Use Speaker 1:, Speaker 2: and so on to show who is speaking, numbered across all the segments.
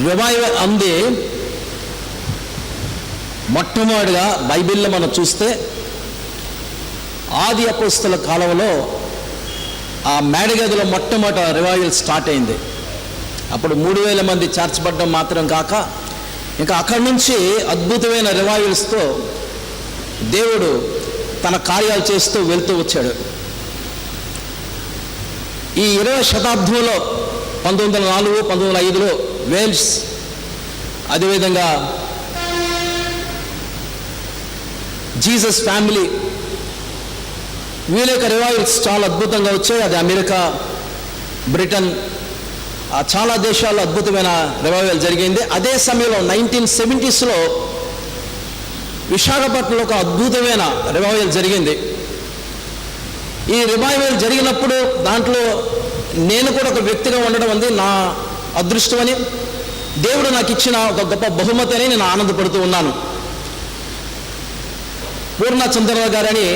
Speaker 1: Revival అంది మొట్టమొదటిగా బైబిల్లో మనం చూస్తే ఆది అపోస్తల కాలంలో ఆ మేడగదిలో మొట్టమొదట రివైవల్ స్టార్ట్ అయింది. అప్పుడు 3000 మంది చేర్చబడ్డం మాత్రం కాక ఇంకా అక్కడి నుంచి అద్భుతమైన రివైవల్స్తో దేవుడు తన కార్యాలు చేస్తూ వెళ్తూ వచ్చాడు. ఈ 20వ శతాబ్దంలో 1904, 1905లో వేల్స్, అదేవిధంగా జీసస్ ఫ్యామిలీ, వీళ్ళ యొక్క రివైవల్స్ చాలా అద్భుతంగా వచ్చాయి. అది అమెరికా, బ్రిటన్, చాలా దేశాల్లో అద్భుతమైన రివైవల్ జరిగింది. అదే సమయంలో 1970sలో విశాఖపట్నంలో ఒక అద్భుతమైన రివైవల్ జరిగింది. ఈ రివైవల్ జరిగినప్పుడు దాంట్లో నేను కూడా ఒక వ్యక్తిగా ఉండడం అంది నా అదృష్టమని, దేవుడు నాకు ఇచ్చిన ఒక గొప్ప బహుమతి అని నేను ఆనందపడుతూ ఉన్నాను. పూర్ణ చంద్రరావు గారని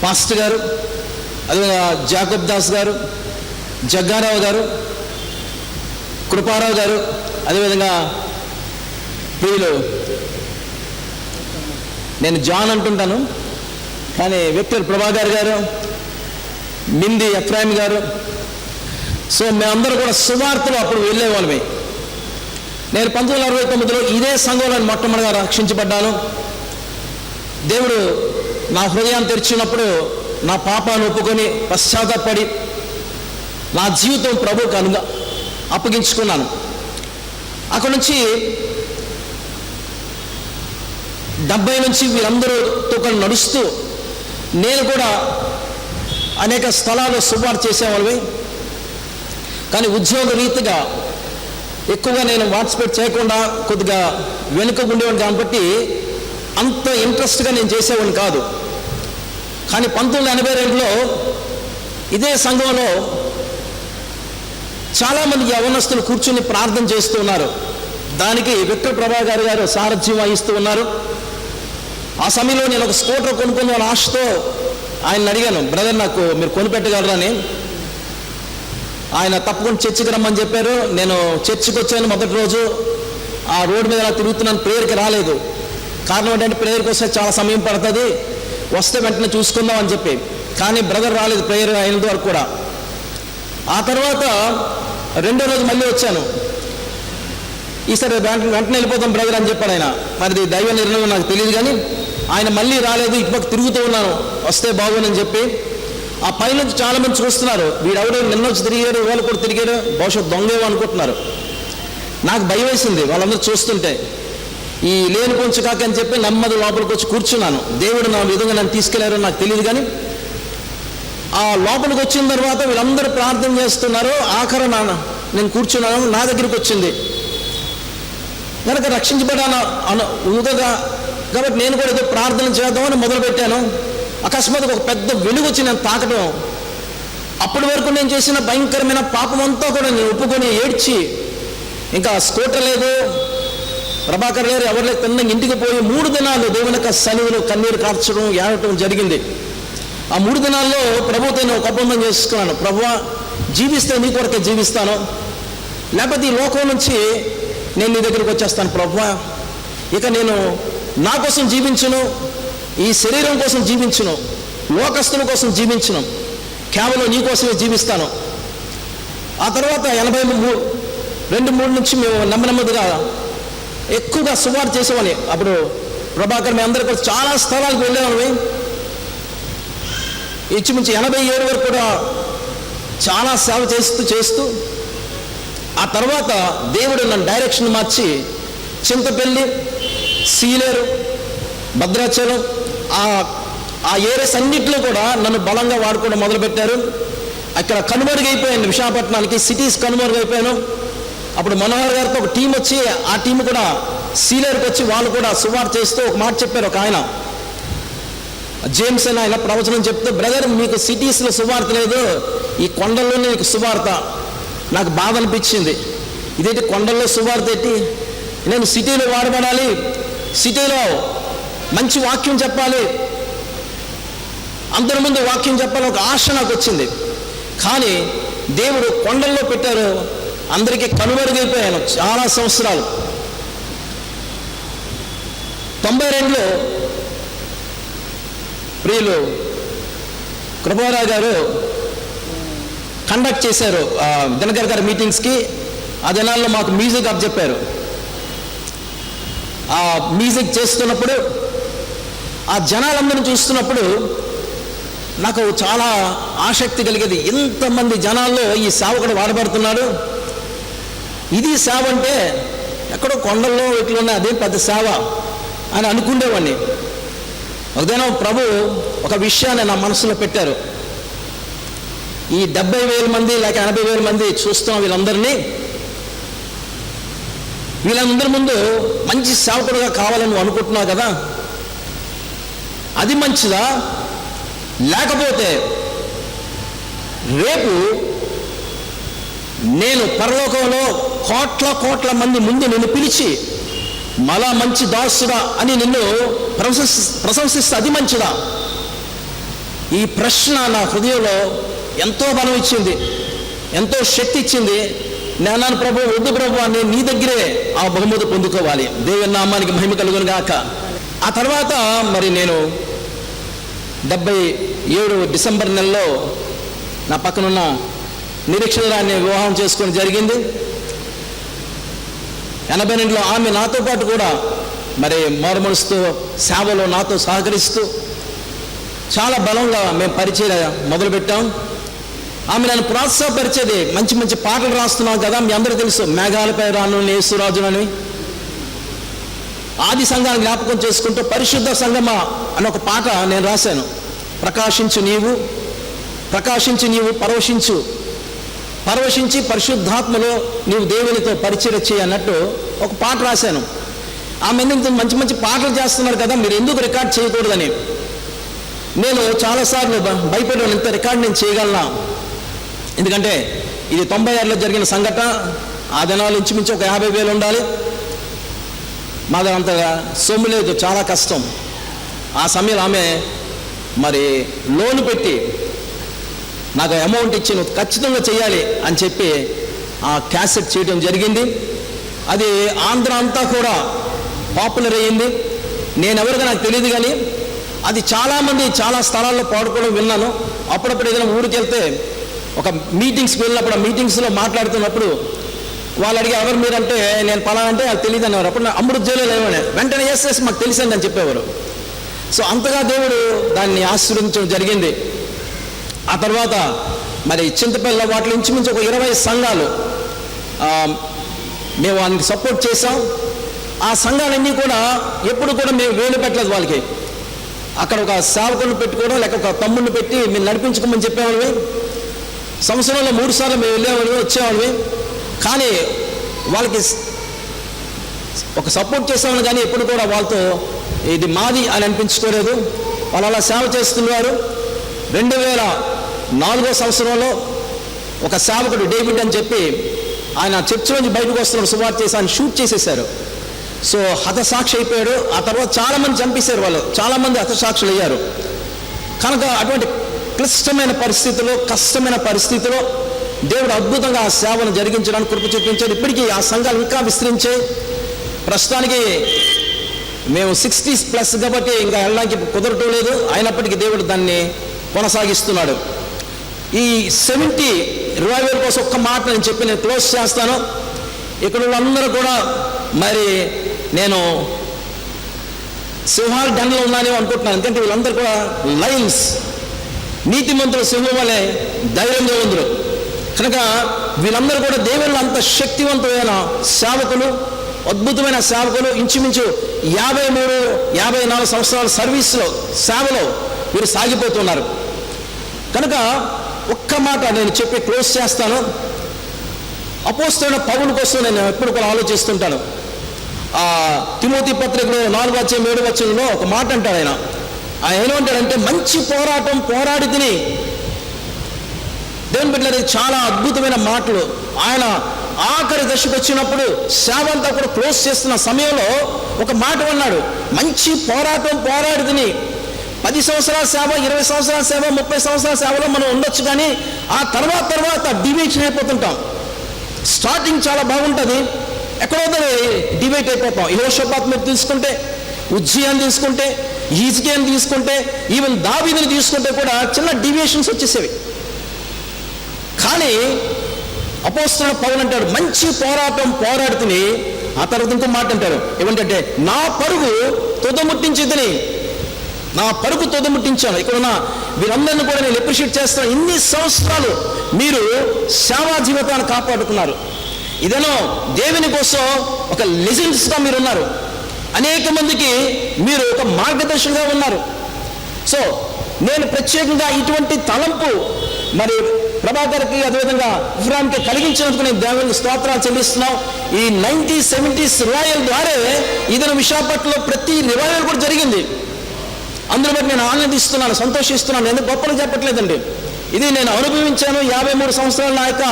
Speaker 1: పాస్టర్ గారు, అదేవిధంగా జాకబ్ దాస్ గారు, జగ్గారావు గారు, కృపారావు గారు, అదేవిధంగా ప్రియులు, నేను జాన్ అంటుంటాను కానీ విక్టర్ ప్రభాకర్ గారు, మింది ఎఫ్రాయిం గారు, సో మేమందరూ కూడా సువార్తలో అప్పుడు వెళ్ళేవాళ్ళమే. నేను 1969లో ఇదే సంఘంలో మొట్టమొదటిగా రక్షించబడ్డాను. దేవుడు నా హృదయాన్ని తెరిచినప్పుడు నా పాపాన్ని ఒప్పుకొని పశ్చాత్తాపడి నా జీవితం ప్రభువుకు అప్పగించుకున్నాను. అక్కడి నుంచి 70 నుంచి వీరందరూతో కూడా నడుస్తూ నేను కూడా అనేక స్థలాల్లో సువార్త చేసేవాళ్ళవి. కానీ ఉద్యోగ రీతిగా ఎక్కువగా నేను పార్టిసిపేట్ చేయకుండా కొద్దిగా వెనుక ఉండేవాడిని కాబట్టి అంత ఇంట్రెస్ట్గా నేను చేసేవాడిని కాదు. కానీ 1982లో ఇదే సంఘంలో చాలామంది యవనస్తులు కూర్చుని ప్రార్థన చేస్తూ ఉన్నారు. దానికి విక్టర్ ప్రభాకర్ గారు సారథ్యం వహిస్తూ ఉన్నారు. ఆ సమయంలో నేను ఒక స్కూటర్ కొనుక్కున్న ఆశతో ఆయన అడిగాను, బ్రదర్ నాకు మీరు కొనిపెట్టగలరని. ఆయన తప్పకుండా చర్చికి రమ్మని చెప్పారు. నేను చర్చికి వచ్చాను. మొదటి రోజు ఆ రోడ్డు మీద తిరుగుతున్నాను, ప్రేయర్కి రాలేదు. కారణం ఏంటంటే ప్రేయర్కి వస్తే చాలా సమయం పడుతుంది, వస్తే వెంటనే చూసుకుందాం అని చెప్పి. కానీ బ్రదర్ రాలేదు ప్రేయర్ అయినంత వరకు కూడా. ఆ తర్వాత రెండో రోజు మళ్ళీ వచ్చాను. ఈసారి వెంటనే వెళ్ళిపోతాం బ్రదర్ అని చెప్పాడు ఆయన. మరి దైవ నిర్ణయం నాకు తెలియదు కానీ ఆయన మళ్ళీ రాలేదు. ఇటుపక్క తిరుగుతూ ఉన్నాను, వస్తే బాగుందని చెప్పి. ఆ పైనుంచి చాలామంది చూస్తున్నారు, వీడెవడో నిన్న వచ్చి తిరిగారు, వాళ్ళు కూడా తిరిగారు, బహుశా దొంగేమో అనుకుంటున్నారు. నాకు భయం వేసింది వాళ్ళందరూ చూస్తుంటే. ఈ లేని కొంచెం కాక అని చెప్పి నెమ్మది లోపలికి వచ్చి కూర్చున్నాను. దేవుడు నా విధంగా నన్ను తీసుకెళ్లారో నాకు తెలియదు కానీ ఆ లోపలికి వచ్చిన తర్వాత వీళ్ళందరూ ప్రార్థన చేస్తున్నారు. ఆఖరు నేను కూర్చున్నాను, నా దగ్గరికి వచ్చింది. కనుక రక్షించబడాను ఊదగా కాబట్టి నేను కూడా ఏదో ప్రార్థన చేద్దామని మొదలుపెట్టాను. అకస్మాత్తుగా ఒక పెద్ద వెలుగు వచ్చి నేను తాకడం. అప్పటి వరకు నేను చేసిన భయంకరమైన పాపం అంతా కూడా నేను ఒప్పుకొని ఏడ్చి, ఇంకా స్కూటర్ లేదు, ప్రభాకర్ గారు ఎవరు లేదు, తిన్న ఇంటికి పోయి 3 దినాలు దేవుని యొక్క సన్నిధిలో కన్నీరు కార్చడం, ఏడటం జరిగింది. ఆ 3 దినాల్లో ప్రభువుతో నేను ఒక ఒప్పందం చేసుకున్నాను. ప్రభువా, జీవిస్తే నీ కొరకే జీవిస్తాను, లేకపోతే ఈ లోకం నుంచి నేను నీ దగ్గరికి వచ్చేస్తాను. ప్రభువా, ఇక నేను నా కోసం జీవించును, ఈ శరీరం కోసం జీవించును, లోకస్తుల కోసం జీవించును, కేవలం నీ కోసమే జీవిస్తాను. ఆ తర్వాత 82-83 నుంచి మేము నెమ్మదిగా ఎక్కువగా సువార్త చేసేవాని. అప్పుడు ప్రభాకర్ మేము అందరికీ చాలా స్థలాలకు వెళ్ళేవాళ్ళవి. ఇంచుమించు 87 వరకు కూడా చాలా సేవ చేస్తూ ఆ తర్వాత దేవుడు నన్ను డైరెక్షన్ మార్చి చింతపల్లి, సీలేరు, భద్రాచలం ఆ ఏరియాస్ అన్నింటిలో కూడా నన్ను బలంగా వాడుకోవడం మొదలుపెట్టారు. అక్కడ కనుమరుగైపోయాను, విశాఖపట్నానికి సిటీస్ కనుమరుగైపోయాను. అప్పుడు మనోహర్ గారితో ఒక టీం వచ్చి ఆ టీం కూడా సీలేరుకి వచ్చి వాళ్ళు కూడా సువార్త చేస్తూ ఒక మాట చెప్పారు. ఒక ఆయన జేమ్స్ అని ఆయన ప్రవచనం చెప్తే, బ్రదర్ మీకు సిటీస్లో సువార్త లేదు, ఈ కొండల్లోనే నీకు సువార్త. నాకు బాధ అనిపించింది, ఇదేంటి కొండల్లో సువార్త ఏంటి, నేను సిటీలో వాడబడాలి, సిటీలో మంచి వాక్యం చెప్పాలి, అందరి ముందు వాక్యం చెప్పాలి, ఒక ఆశ నాకు వచ్చింది. కానీ దేవుడు కొండల్లో పెట్టారు, అందరికీ కనుమరుగైపోయాను చాలా సంవత్సరాలు. 92లో ప్రియులు కృపారావు గారు కండక్ట్ చేశారు దినకర్ గారి మీటింగ్స్కి. ఆ దినాల్లో మాకు మ్యూజిక్ అప్పచెప్పారు. ఆ మ్యూజిక్ చేస్తున్నప్పుడు ఆ జనాలందరినీ చూస్తున్నప్పుడు నాకు చాలా ఆసక్తి కలిగేది. ఇంతమంది జనాల్లో ఈ సేవకుడు వాడబడుతున్నాడు, ఇది సేవ అంటే ఎక్కడో కొండల్లో ఇట్లా ఉన్నాయి, అదే పెద్ద సేవ అని అనుకునేవాడిని. ఒకదైనా ప్రభు ఒక విషయాన్ని నా మనసులో పెట్టారు. ఈ 70,000 మంది లేక 80,000 మంది చూస్తున్నాం వీళ్ళందరి ముందు మంచి సేవకుడుగా కావాలని నువ్వు అనుకుంటున్నావు కదా, అది మంచిదా? లేకపోతే రేపు నేను పరలోకంలో కోట్ల మంది ముందు నిన్ను పిలిచి మళ్ళా మంచి దాసుడా అని నిన్ను ప్రశంసిస్తే అది మంచిదా? ఈ ప్రశ్న నా హృదయంలో ఎంతో బలం ఇచ్చింది, ఎంతో శక్తి ఇచ్చింది. నేను ప్రభు వద్దు ప్రభు అని నీ దగ్గరే ఆ బహుమతి పొందుకోవాలి. దేవుని నామానికి మహిమ కలుగును గాక. ఆ తర్వాత మరి నేను 77 డిసెంబర్ నెలలో నా పక్కనున్న నిరీక్షణరాన్ని వివాహం చేసుకొని జరిగింది. 82లో ఆమె నాతో పాటు కూడా మరి మారుమనసుతో సేవలో నాతో సహకరిస్తూ చాలా బలంగా మేము పరిచయం మొదలుపెట్టాం. ఆమె నన్ను ప్రోత్సాహపరిచేది. మంచి పాటలు రాస్తున్నాం కదా, మీ అందరూ తెలుసు, మేఘాలపై రాను యేసురాజునని. ఆది సంఘాన్ని జ్ఞాపకం చేసుకుంటూ పరిశుద్ధ సంగమా అని ఒక పాట నేను రాశాను. ప్రకాశించు నీవు పరవశించి పరిశుద్ధాత్మలో నీవు దేవునితో పరిచయం చేయి అన్నట్టు ఒక పాట రాశాను. ఆమె ఎందుకు మంచి పాటలు చేస్తున్నారు కదా, మీరు ఎందుకు రికార్డ్ చేయకూడదని. నేను చాలాసార్లు భయపడ్డాను, ఇంత రికార్డ్ నేను చేయగలనా, ఎందుకంటే ఇది 96లో జరిగిన సంఘటన. ఆ దినాలు ఇంచుమించు ఒక 50,000 ఉండాలి. మా దగ్గర అంతగా సొమ్ము లేదు, చాలా కష్టం. ఆ సమయంలో ఆమె మరి లోన్ పెట్టి నాకు అమౌంట్ ఇచ్చి నువ్వు ఖచ్చితంగా చేయాలి అని చెప్పి ఆ క్యాసెట్ చేయడం జరిగింది. అది ఆంధ్ర అంతా కూడా పాపులర్ అయ్యింది. నేనెవరిగా నాకు తెలియదు, కానీ అది చాలామంది చాలా స్థలాల్లో పాడుకోవడం విన్నాను. అప్పుడప్పుడు ఏదైనా ఊరికి వెళ్తే ఒక మీటింగ్స్కి వెళ్ళినప్పుడు ఆ మీటింగ్స్లో మాట్లాడుతున్నప్పుడు వాళ్ళు అడిగి ఎవరు మీరంటే నేను పలానా అంటే అది తెలియదు అనేవారు. అప్పుడు అమృత జైలు లేవనే వెంటనే ఎస్ మాకు తెలిసింది అని చెప్పేవారు. సో అంతగా దేవుడు దాన్ని ఆశీర్వదించడం జరిగింది. ఆ తర్వాత మరి చింతపల్లి వాటిలో ఇంచుమించు ఒక 20 సంఘాలు మేము వాళ్ళకి సపోర్ట్ చేసాం. ఆ సంఘాలన్నీ కూడా ఎప్పుడు కూడా మేము వేలు పెట్టలేదు వాళ్ళకి. అక్కడ ఒక సేవకులను పెట్టుకోవడం లేక ఒక తమ్ముడిని పెట్టి మేము నడిపించుకోమని చెప్పేవాళ్ళవి. సంవత్సరంలో 3 సార్లు మేము వెళ్ళేవాళ్ళవి, వచ్చేవాళ్ళవి. కానీ వాళ్ళకి ఒక సపోర్ట్ చేసేవాళ్ళు, కానీ ఎప్పుడు కూడా వాళ్ళతో ఇది మాది అని అనిపించుకోలేదు. వాళ్ళు అలా సేవ చేస్తున్నారు. 2004వ సంవత్సరంలో ఒక సేవకుడు డేవిడ్ అని చెప్పి ఆయన చర్చ్ నుంచి బయటకు వస్తున్నాడు, సువార్త చేసి ఆయన షూట్ చేసేసారు. సో హతసాక్షి అయిపోయాడు. ఆ తర్వాత చాలామంది చంపేశారు, వాళ్ళు చాలామంది హతసాక్షులు అయ్యారు. కనుక అటువంటి క్లిష్టమైన పరిస్థితుల్లో, కష్టమైన పరిస్థితిలో దేవుడు అద్భుతంగా ఆ సేవను జరిగించడానికి కృప చూపించాడు. ఇప్పటికీ ఆ సంఘాలు ఇంకా విస్తరించే. ప్రస్తుతానికి మేము 60+ కాబట్టి ఇంకా వెళ్ళడానికి కుదరటం లేదు. అయినప్పటికీ దేవుడు దాన్ని కొనసాగిస్తున్నాడు. ఈ 70 రివైవల్ కోసం ఒక్క మాట నేను చెప్పి నేను క్లోజ్ చేస్తాను. ఇక్కడ వాళ్ళందరూ కూడా మరి నేను సింహాల దండలో ఉన్నానేమో అనుకుంటున్నాను. ఎందుకంటే వీళ్ళందరూ కూడా లయన్స్, నీతిమంతులు సింహం వలె ధైర్యంగా ఉందరు. కనుక వీళ్ళందరూ కూడా దేవుళ్ళు అంత శక్తివంతమైన సేవకులు, అద్భుతమైన సేవకులు. ఇంచుమించు 53-54 సంవత్సరాల సర్వీస్లో, సేవలో వీరు సాగిపోతున్నారు. కనుక ఒక్క మాట నేను చెప్పి క్లోజ్ చేస్తాను. అపోస్తలుడైన పౌలు కోసం నేను ఎప్పుడు కూడా ఆలోచిస్తుంటాను. తిమోతి పత్రికలో 4:7 ఒక మాట అంటాడు ఆయన. ఆయన ఏమంటాడంటే, మంచి పోరాటం పోరాడి తిని. దేవుని బిడ్డలారా, చాలా అద్భుతమైన మాటలు. ఆయన ఆఖరి దశకు వచ్చినప్పుడు సేవ అంతా కూడా క్లోజ్ చేస్తున్న సమయంలో ఒక మాట అన్నాడు, మంచి పోరాటం పోరాడి తిని. 10 సంవత్సరాల సేవ, 20 సంవత్సరాల సేవ, 30 సంవత్సరాల సేవలో మనం ఉండొచ్చు, కానీ ఆ తర్వాత డివియేషన్ అయిపోతుంటాం. స్టార్టింగ్ చాలా బాగుంటుంది, ఎక్కడో డివైట్ అయిపోతాం. యెహోషాపాత్ మీరు తీసుకుంటే, ఉజ్జియాని తీసుకుంటే, హిజ్కియాని తీసుకుంటే, ఈవెన్ దావీదుని తీసుకుంటే కూడా చిన్న డీవియేషన్స్ వచ్చేసేవి. కానీ అపోస్తలుడైన పౌలు అంటాడు, మంచి పోరాటం పోరాడుతుని. ఆ తర్వాత ఇంకో మాట అంటారు, ఏమంటే నా పరుగు తుదముట్టించేదని, నా పరుగు తుదముట్టించాను. ఇక్కడ ఉన్న వీరందరినీ కూడా నేను అప్రిషియేట్ చేస్తాను. ఇన్ని సంవత్సరాలు మీరు సేవా జీవితాన్ని కాపాడుకున్నారు. ఇదేనో దేవుని కోసం ఒక లెజెండ్స్గా మీరు ఉన్నారు. అనేక మందికి మీరు ఒక మార్గదర్శకులుగా ఉన్నారు. సో నేను ప్రత్యేకంగా ఇటువంటి తలంపు మరి ప్రభాకర్కి, అదేవిధంగా ఇఫ్రాన్కి కలిగించినందుకు నేను దేవునికి స్తోత్రాలు చెల్లిస్తున్నాం. ఈ 1970s రివైవల్ ద్వారా ఇతను విశాఖపట్నంలో ప్రతి రివైవల్ కూడా జరిగింది. అందులో బట్టి నేను ఆనందిస్తున్నాను, సంతోషిస్తున్నాను. ఎందుకు గొప్పలు చెప్పట్లేదండి, ఇది నేను అనుభవించాను. 53 సంవత్సరాల నా యొక్క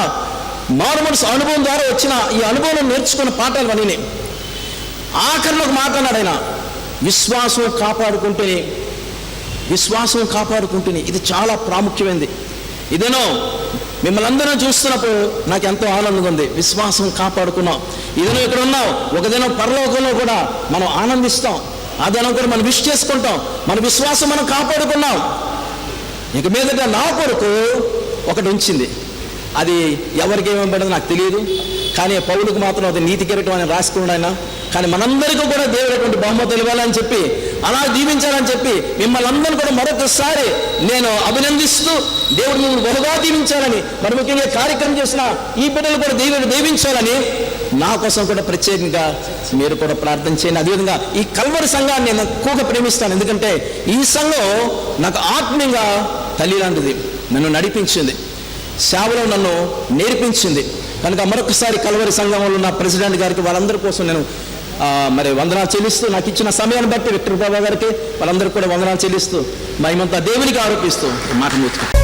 Speaker 1: మారుమనసు అనుభవం ద్వారా వచ్చిన ఈ అనుభవం నేర్చుకున్న పాఠాలు అన్నీ. ఆఖరిలో ఒక మాట అన్నాడు ఆయన, విశ్వాసం కాపాడుకుంటేనే. ఇది చాలా ప్రాముఖ్యమైనది. ఇదేనో మిమ్మల్ని అందరం చూస్తున్నప్పుడు నాకు ఎంతో ఆనందంగా ఉంది. విశ్వాసం కాపాడుకున్నాం. ఇదేనో ఇక్కడ ఉన్నాం, ఒక దినం పరలోకంలో కూడా మనం ఆనందిస్తాం. ఆ దినం కూడా మనం విష్ చేసుకుంటాం. మన విశ్వాసం మనం కాపాడుకున్నాం. ఇక మీదట నా కొరకు ఒకటి ఉంచింది, అది ఎవరికి ఏమేమి నాకు తెలియదు, కానీ పౌలుకు మాత్రం అది నీతి కిరీటం అని రాసుకున్నాడు ఆయన. కానీ మనందరికీ కూడా దేవుడు అటువంటి బహుమతులు ఇవ్వాలని చెప్పి, అలా దీవించాలని చెప్పి మిమ్మల్ని అందరినీ కూడా మరొకసారి నేను అభినందిస్తూ, దేవుడు మిమ్మల్ని బహుగా దీవించాలని, మరి ముఖ్యంగా కార్యక్రమం చేసిన ఈ బిడ్డలు కూడా దేవుడు దీవించాలని నా కోసం కూడా ప్రత్యేకంగా మీరు కూడా ప్రార్థన చేయండి. అదేవిధంగా ఈ కల్వరి సంఘాన్ని నేను ఎక్కువగా ప్రేమిస్తాను. ఎందుకంటే ఈ సంఘం నాకు ఆత్మీయంగా తల్లి లాంటిది. నన్ను నడిపించింది, సేవలో నన్ను నేర్పించింది. కనుక మరొకసారి కల్వరి సంఘంలో ఉన్న ప్రెసిడెంట్ గారికి, వాళ్ళందరి కోసం నేను మరి వందనాలు చెల్లిస్తూ, నాకు ఇచ్చిన సమయాన్ని బట్టి విక్టర్ బాబా గారికి వాళ్ళందరికీ కూడా వందనాలు చెల్లిస్తూ, మహిమంతా దేవునికి ఆరోపిస్తూ మాట ముచ్చుకుంటాను.